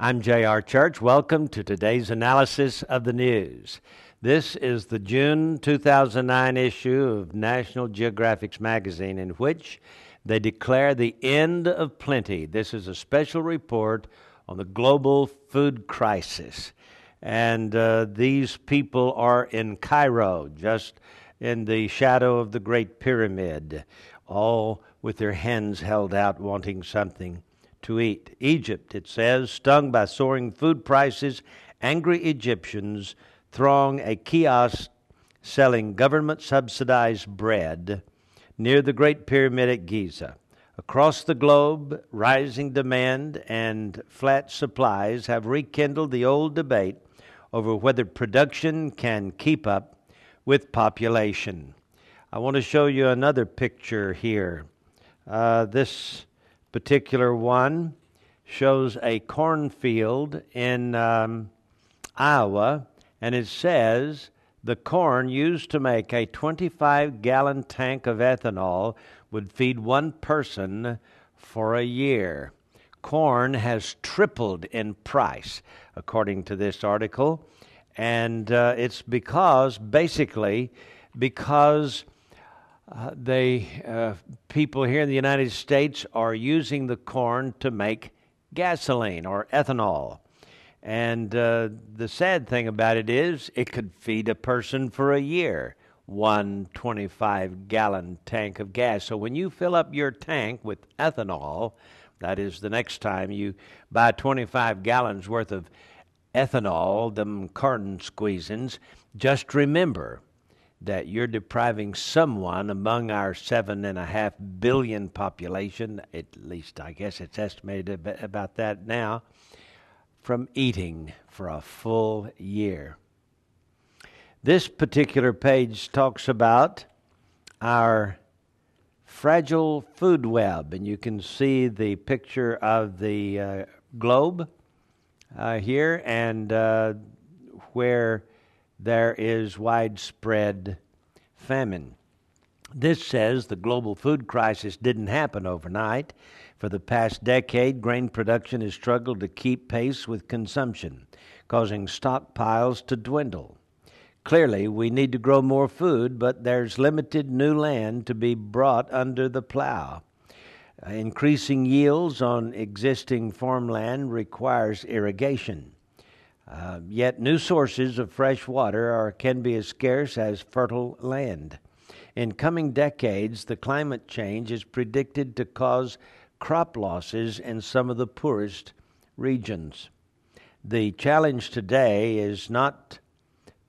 I'm J.R. Church. Welcome to today's analysis of the news. This is the June 2009 issue of National Geographic's magazine, in which they declare the end of plenty. This is a special report on the global food crisis. And these people are in Cairo, just in the shadow of the Great Pyramid, all with their hands held out wanting something to eat. Egypt, it says, stung by soaring food prices, angry Egyptians throng a kiosk selling government-subsidized bread near the Great Pyramid at Giza. Across the globe, rising demand and flat supplies have rekindled the old debate over whether production can keep up with population. I want to show you another picture here. This particular one shows a cornfield in Iowa, and it says the corn used to make a 25-gallon tank of ethanol would feed one person for a year. Corn has tripled in price, according to this article, and it's because people here in the United States are using the corn to make gasoline or ethanol. And the sad thing about it is it could feed a person for a year, one 25-gallon tank of gas. So when you fill up your tank with ethanol, that is the next time you buy 25 gallons worth of ethanol, them corn squeezins, just remember that you're depriving someone among our 7.5 billion population, at least I guess it's estimated about that now, from eating for a full year. This particular page talks about our fragile food web, and you can see the picture of the globe here, and where there is widespread famine. This says the global food crisis didn't happen overnight. For the past decade, grain production has struggled to keep pace with consumption, causing stockpiles to dwindle. Clearly, we need to grow more food, but there's limited new land to be brought under the plow. Increasing yields on existing farmland requires irrigation. Yet new sources of fresh water can be as scarce as fertile land. In coming decades, the climate change is predicted to cause crop losses in some of the poorest regions. The challenge today is not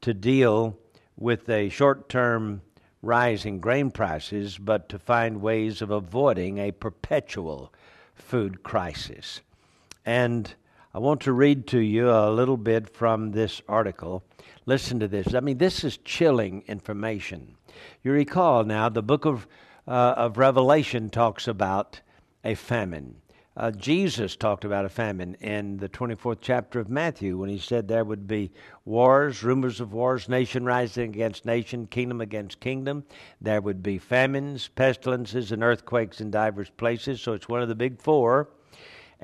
to deal with a short-term rise in grain prices, but to find ways of avoiding a perpetual food crisis. And I want to read to you a little bit from this article. Listen to this. I mean, this is chilling information. You recall now the book of Revelation talks about a famine. Jesus talked about a famine in the 24th chapter of Matthew when he said there would be wars, rumors of wars, nation rising against nation, kingdom against kingdom. There would be famines, pestilences, and earthquakes in diverse places. So it's one of the big four.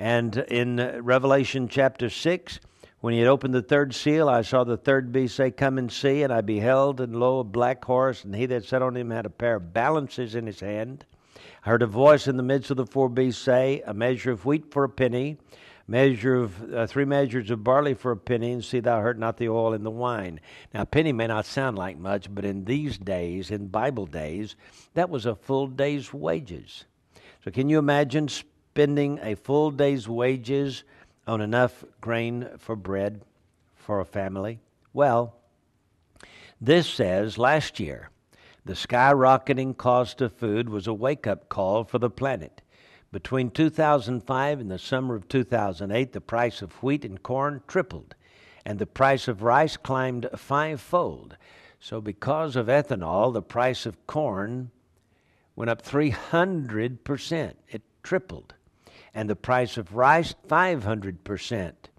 And in Revelation chapter 6, when he had opened the third seal, I saw the third beast say, "Come and see." And I beheld, and lo, a black horse, and he that sat on him had a pair of balances in his hand. I heard a voice in the midst of the four beasts say, "A measure of wheat for a penny, measure of 3 measures of barley for a penny, and see thou hurt not the oil and the wine." Now, a penny may not sound like much, but in these days, in Bible days, that was a full day's wages. So can you imagine spending a full day's wages on enough grain for bread for a family? Well, this says last year, the skyrocketing cost of food was a wake-up call for the planet. Between 2005 and the summer of 2008, the price of wheat and corn tripled, and the price of rice climbed 5-fold. So because of ethanol, the price of corn went up 300%. It tripled. And the price of rice, 500%.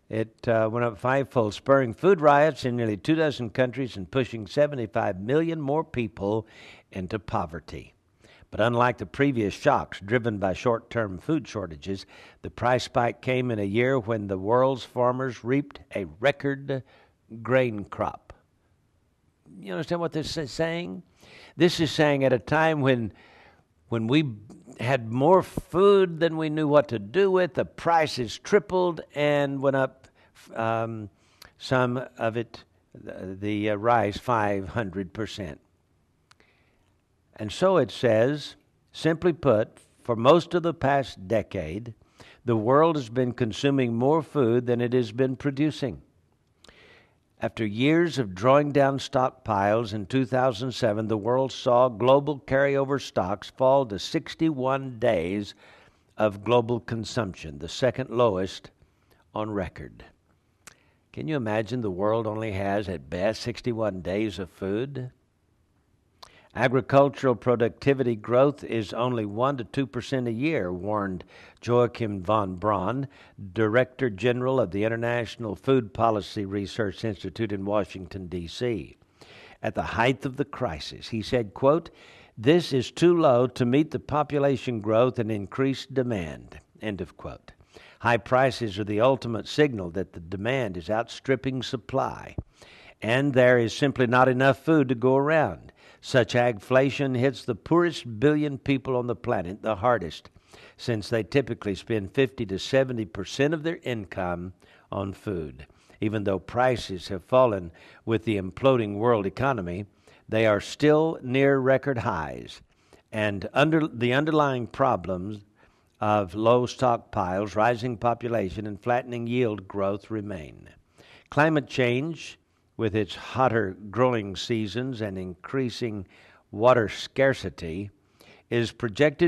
It went up 5-fold, spurring food riots in nearly 24 countries and pushing 75 million more people into poverty. But unlike the previous shocks driven by short-term food shortages, the price spike came in a year when the world's farmers reaped a record grain crop. You understand what this is saying? This is saying at a time when we had more food than we knew what to do with, the prices tripled and went up, some of it, the rise 500%. And so it says, simply put, for most of the past decade, the world has been consuming more food than it has been producing. After years of drawing down stockpiles in 2007, the world saw global carryover stocks fall to 61 days of global consumption, the second lowest on record. Can you imagine the world only has, at best, 61 days of food? Agricultural productivity growth is only 1 to 2% a year, warned Joachim von Braun, Director General of the International Food Policy Research Institute in Washington, D.C. At the height of the crisis, he said, quote, "This is too low to meet the population growth and increased demand," end of quote. High prices are the ultimate signal that the demand is outstripping supply, and there is simply not enough food to go around. Such agflation hits the poorest billion people on the planet the hardest, since they typically spend 50 to 70% of their income on food. Even though prices have fallen with the imploding world economy, they are still near record highs, and the underlying problems of low stockpiles, rising population, and flattening yield growth remain. Climate change, with its hotter growing seasons and increasing water scarcity, is projected